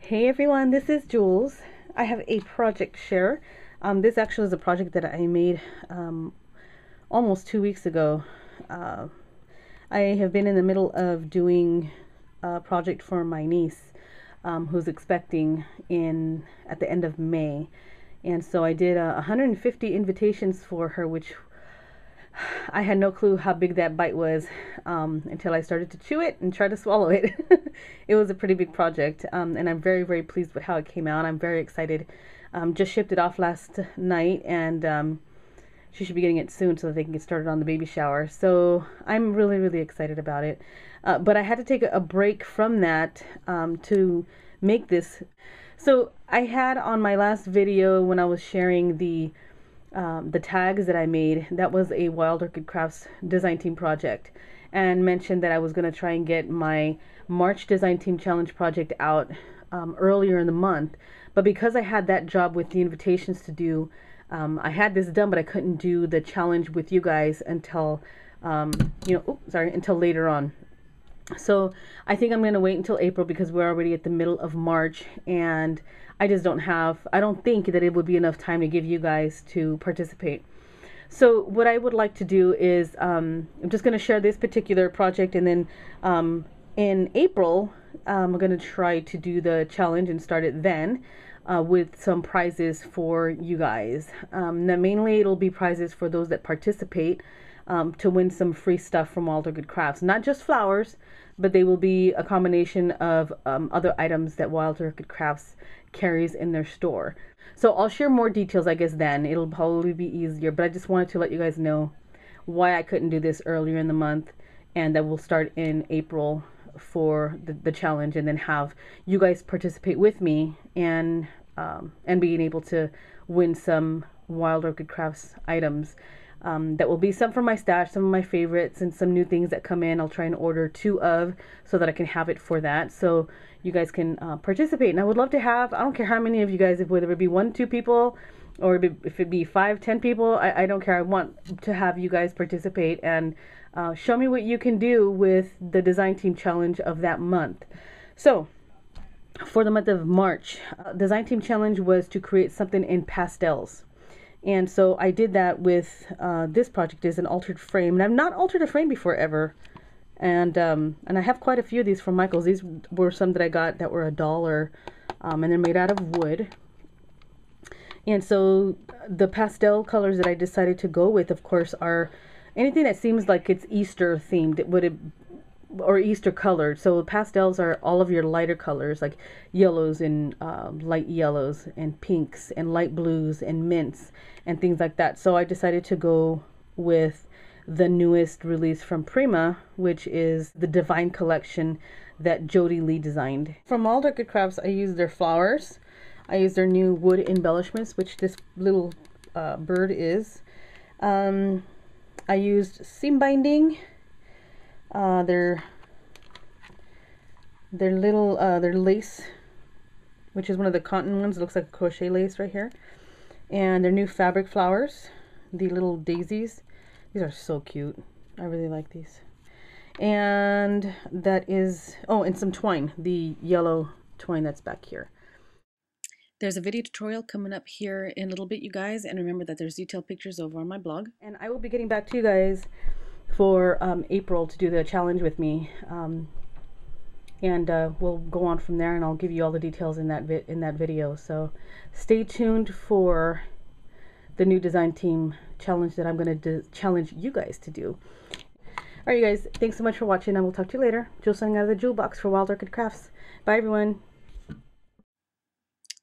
Hey everyone, this is Jules. I have a project share. This actually is a project that I made almost 2 weeks ago. Uh, I have been in the middle of doing a project for my niece who's expecting at the end of May. And so I did 150 invitations for her, which I had no clue how big that bite was until I started to chew it and try to swallow it. It was a pretty big project, and I'm very, very pleased with how it came out. I'm very excited. Just shipped it off last night, and she should be getting it soon so that they can get started on the baby shower. So I'm really, really excited about it. But I had to take a break from that to make this. So I had on my last video when I was sharing the tags that I made, that was a Wild Orchid Crafts design team project, and mentioned that I was going to try and get my March design team challenge project out earlier in the month. But because I had that job with the invitations to do, I had this done, but I couldn't do the challenge with you guys until until later on. So I think I'm going to wait until April because we're already at the middle of March, and I don't think that it would be enough time to give you guys to participate. So what I would like to do is I'm just going to share this particular project, and then in April I'm going to try to do the challenge and start it then with some prizes for you guys. Now mainly it'll be prizes for those that participate to win some free stuff from Wild Orchid Crafts. Not just flowers, but they will be a combination of other items that Wild Orchid Crafts carries in their store. So I'll share more details, I guess, then. It'll probably be easier, but I just wanted to let you guys know why I couldn't do this earlier in the month, and that we'll start in April for the challenge, and then have you guys participate with me and being able to win some Wild Orchid Crafts items. That will be some from my stash, some of my favorites, and some new things that come in. I'll try and order 2 of so that I can have it for that, so you guys can participate. And I would love to have, I don't care how many of you guys, whether it be 1, 2 people, or if it be 5, 10 people, I don't care. I want to have you guys participate and show me what you can do with the design team challenge of that month. So for the month of March, design team challenge was to create something in pastels. And so I did that with this project is an altered frame, and I've not altered a frame before ever. And I have quite a few of these from Michael's. These were some that I got that were $1, and they're made out of wood. And so the pastel colors that I decided to go with, of course, are anything that seems like it's Easter themed. Or Easter colored. So pastels are all of your lighter colors, like yellows and light yellows and pinks and light blues and mints and things like that. So I decided to go with the newest release from Prima, which is the Divine collection that Jody Lee designed. From Wild Orchid Crafts, I used their flowers. I used their new wood embellishments, which this little bird is. I used seam binding. Their lace, which is one of the cotton ones. It looks like a crochet lace right here. And their new fabric flowers, the little daisies. These are so cute. I really like these. And that is, oh, and some twine, the yellow twine that's back here. There's a video tutorial coming up here in a little bit, you guys, and remember that there's detailed pictures over on my blog. And I will be getting back to you guys for April to do the challenge with me, and we'll go on from there, and I'll give you all the details in that video. So stay tuned for the new design team challenge that I'm going to challenge you guys to do. All right, you guys, thanks so much for watching, and we'll talk to you later. Jule signing out of the Jule box for Wild Orchid Crafts. Bye, everyone.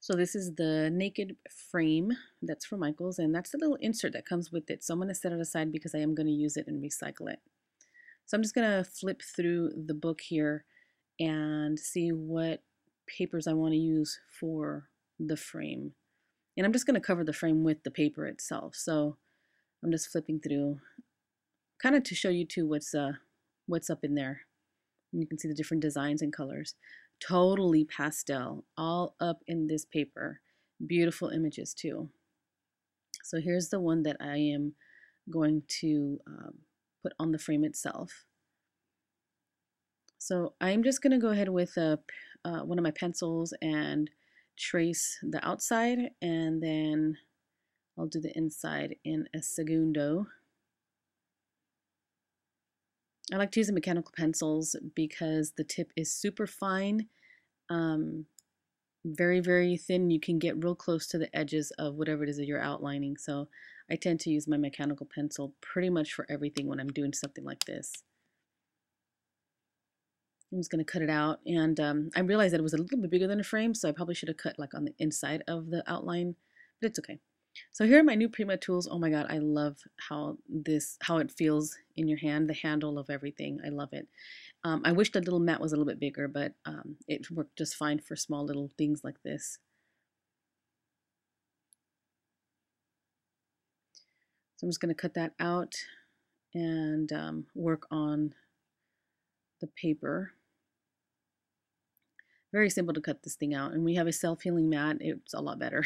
So this is the naked frame that's from Michael's, and that's the little insert that comes with it. So I'm going to set it aside because I am going to use it and recycle it. So I'm just going to flip through the book here and see what papers I want to use for the frame. And I'm just going to cover the frame with the paper itself. So I'm just flipping through kind of to show you too what's up in there. And you can see the different designs and colors. Totally pastel, all up in this paper. Beautiful images too. So here's the one that I am going to put on the frame itself. So I'm just going to go ahead with a one of my pencils and trace the outside, and then I'll do the inside in a segundo. I like to use the mechanical pencils because the tip is super fine, very, very thin. You can get real close to the edges of whatever it is that you're outlining. So I tend to use my mechanical pencil pretty much for everything when I'm doing something like this. I'm just going to cut it out, and I realized that it was a little bit bigger than a frame, so I probably should have cut like on the inside of the outline, but it's okay. So here are my new Prima tools. Oh my god, I love how it feels in your hand, the handle of everything. I love it. I wish the little mat was a little bit bigger, but it worked just fine for small little things like this. So I'm just going to cut that out and work on the paper. Very simple to cut this thing out, and we have a self-healing mat. It's a lot better.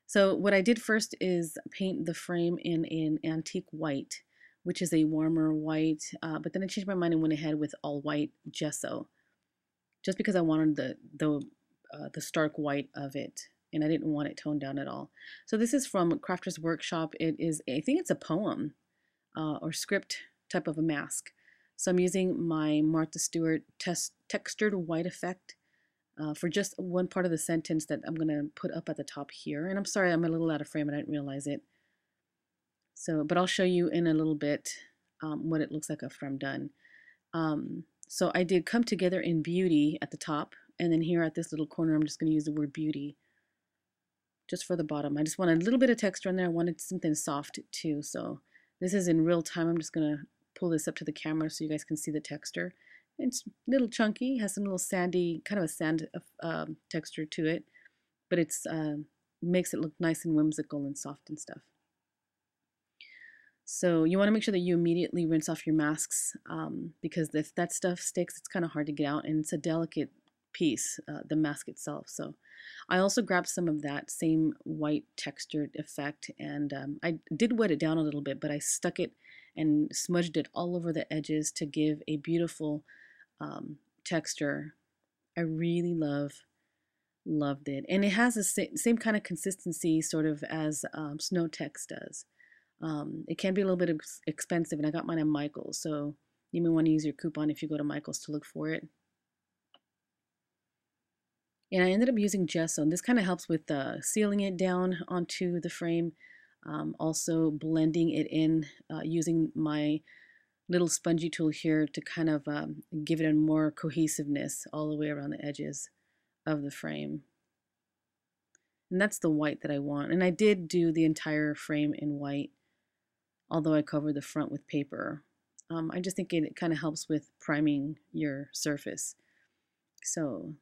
So what I did first is paint the frame in an antique white, which is a warmer white, but then I changed my mind and went ahead with all white gesso, just because I wanted the stark white of it, and I didn't want it toned down at all. So this is from Crafter's Workshop. It is, I think it's a poem or script type of a mask. So I'm using my Martha Stewart textured white effect for just one part of the sentence that I'm going to put up at the top here. And I'm sorry, I'm a little out of frame. I didn't realize it. So, but I'll show you in a little bit what it looks like after I'm done. So I did Come Together in Beauty at the top. And then here at this little corner, I'm just going to use the word beauty just for the bottom. I just wanted a little bit of texture on there. I wanted something soft too. So this is in real time. I'm just going to pull this up to the camera so you guys can see the texture. It's a little chunky, has some little sandy, kind of a sand texture to it, but it's makes it look nice and whimsical and soft and stuff. So you want to make sure that you immediately rinse off your masks because if that stuff sticks, it's kind of hard to get out, and it's a delicate piece, the mask itself. So I also grabbed some of that same white textured effect, and I did wet it down a little bit, but I stuck it and smudged it all over the edges to give a beautiful texture. I really loved it, and it has the same kind of consistency sort of as Snow Tex does. It can be a little bit expensive, and I got mine at Michael's, so you may want to use your coupon if you go to Michael's to look for it. And I ended up using gesso, and this kind of helps with sealing it down onto the frame, also blending it in using my little spongy tool here to kind of give it a more cohesiveness all the way around the edges of the frame. And that's the white that I want. And I did do the entire frame in white, although I covered the front with paper. I just think it kind of helps with priming your surface. So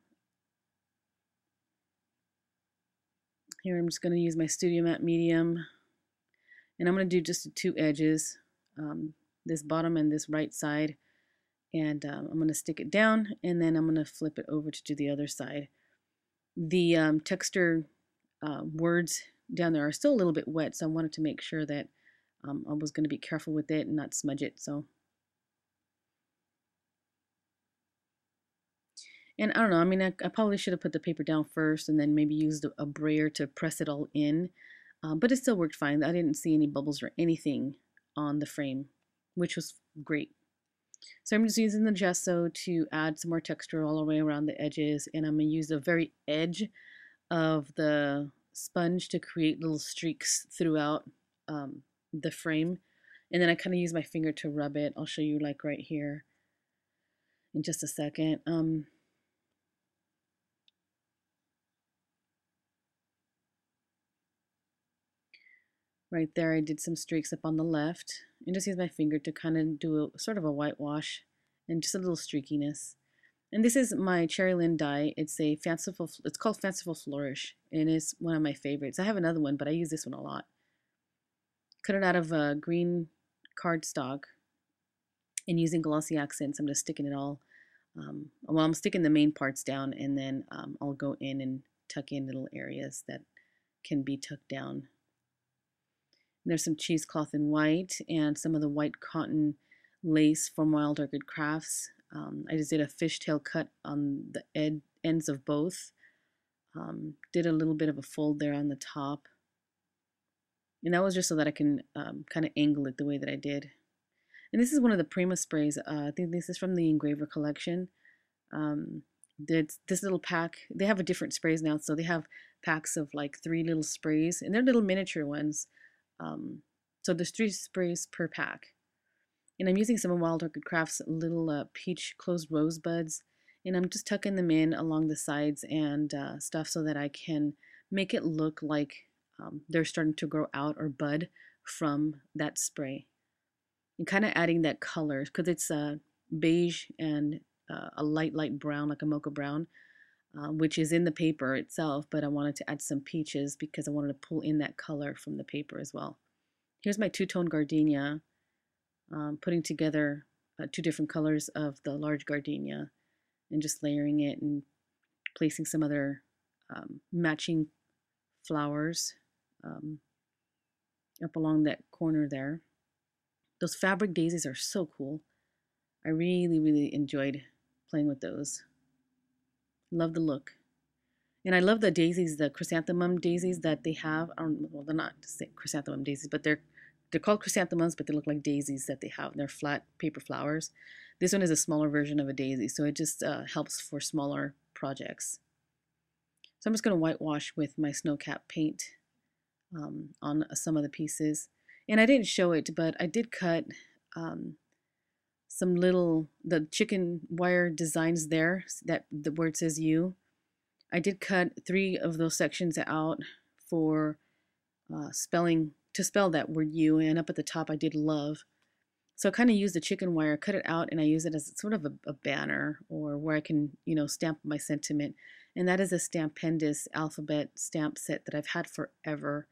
here I'm just going to use my Studio Matte Medium, and I'm going to do just the two edges, this bottom and this right side, and I'm going to stick it down, and then I'm going to flip it over to do the other side. The texture words down there are still a little bit wet, so I wanted to make sure that I was going to be careful with it and not smudge it. So, and I don't know, I mean, I probably should have put the paper down first and then maybe used a brayer to press it all in, but it still worked fine. I didn't see any bubbles or anything on the frame, which was great. So I'm just using the gesso to add some more texture all the way around the edges, and I'm going to use the very edge of the sponge to create little streaks throughout the frame. And then I kind of use my finger to rub it. I'll show you like right here in just a second. Right there, I did some streaks up on the left, and just use my finger to kind of do a sort of a whitewash and just a little streakiness. And this is my Cherry Lynn die. It's called Fanciful Flourish, and it's one of my favorites. I have another one, but I use this one a lot. Cut it out of green cardstock, and using glossy accents, I'm just sticking it all. Well, I'm sticking the main parts down, and then I'll go in and tuck in little areas that can be tucked down. And there's some cheesecloth in white and some of the white cotton lace from Wild Orchid Crafts. I just did a fishtail cut on the ends of both. Did a little bit of a fold there on the top. And that was just so that I can kind of angle it the way that I did. And this is one of the Prima sprays. I think this is from the Engraver collection. This little pack, they have a different sprays now. So they have packs of like 3 little sprays, and they're little miniature ones. So there's 3 sprays per pack. And I'm using some of Wild Orchid Crafts little peach closed rosebuds. And I'm just tucking them in along the sides and stuff so that I can make it look like they're starting to grow out or bud from that spray. And kind of adding that color because it's beige and a light brown, like a mocha brown, which is in the paper itself, but I wanted to add some peaches because I wanted to pull in that color from the paper as well. Here's my two-tone gardenia, putting together 2 different colors of the large gardenia and just layering it and placing some other matching flowers up along that corner there. Those fabric daisies are so cool. I really enjoyed playing with those. Love the look. And I love the daisies, the chrysanthemum daisies that they have. Well, they're not chrysanthemum daisies, but they're called chrysanthemums, but they look like daisies that they have. They're flat paper flowers. This one is a smaller version of a daisy, so it just helps for smaller projects. So I'm just going to whitewash with my snow cap paint on some of the pieces. And I didn't show it, but I did cut some the chicken wire designs there, where it says you. I did cut 3 of those sections out for to spell that word you, and up at the top I did love. So I kind of used the chicken wire, cut it out, and I use it as sort of a banner, or where I can, stamp my sentiment. And that is a Stampendous alphabet stamp set that I've had forever.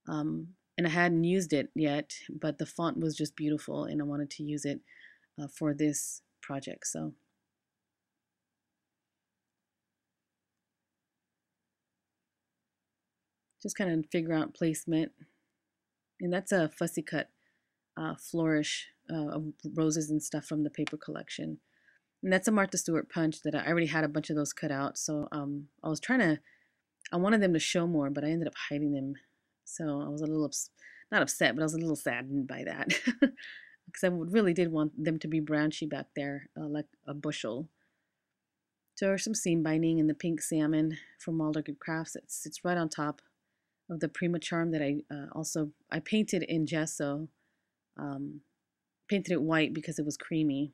And I hadn't used it yet, but the font was just beautiful, and I wanted to use it for this project. So just kind of figure out placement. And that's a fussy cut flourish of roses and stuff from the paper collection. And that's a Martha Stewart punch that I already had a bunch of those cut out. So I wanted them to show more, but I ended up hiding them. So I was a little, not upset, but I was a little saddened by that. Because I really did want them to be branchy back there, like a bushel. So there's some seam binding in the pink salmon from Wild Orchid Crafts. It sits right on top of the Prima charm that I painted in gesso. Painted it white because it was creamy.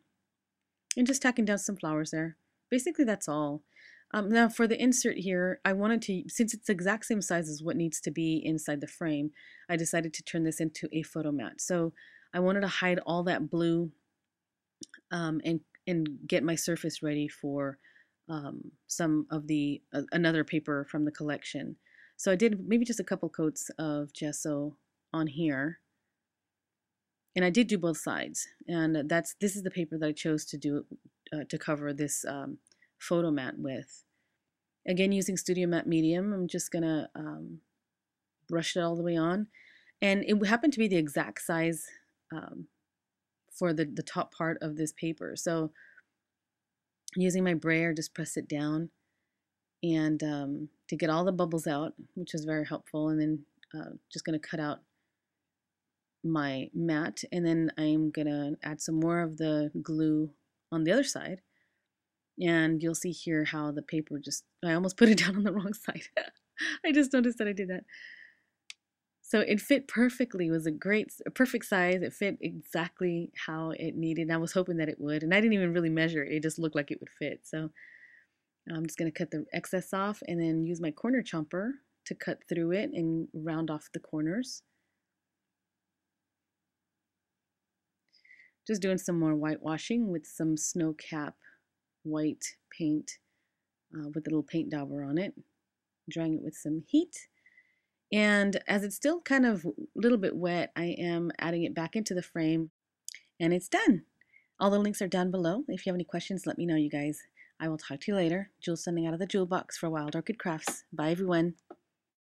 And just tacking down some flowers there. Basically, that's all. Now for the insert here, I wanted to, since it's the exact same size as what needs to be inside the frame, I decided to turn this into a photo mat. So I wanted to hide all that blue and get my surface ready for some of the another paper from the collection. So I did maybe just a couple coats of gesso on here. And I did do both sides. And this is the paper that I chose to do to cover this photo mat with. Again, using Studio Matte Medium, I'm just gonna brush it all the way on. And it happened to be the exact size for the top part of this paper. So using my brayer, just press it down and to get all the bubbles out, which was very helpful. And then just gonna cut out my mat, and then I'm gonna add some more of the glue on the other side, and you'll see here how the paper I almost put it down on the wrong side. I just noticed that I did that. So it fit perfectly. It was a perfect size. It fit exactly how it needed. I was hoping that it would, and I didn't even really measure it. It just looked like it would fit. So I'm just gonna cut the excess off and then use my corner chomper to cut through it and round off the corners. Just doing some more whitewashing with some snow cap white paint with a little paint dauber on it, drying it with some heat. And as it's still kind of a little bit wet, I am adding it back into the frame, and it's done. All the links are down below. If you have any questions, let me know, you guys. I will talk to you later. Jules sending out of the Jule box for Wild Orchid Crafts. Bye, everyone.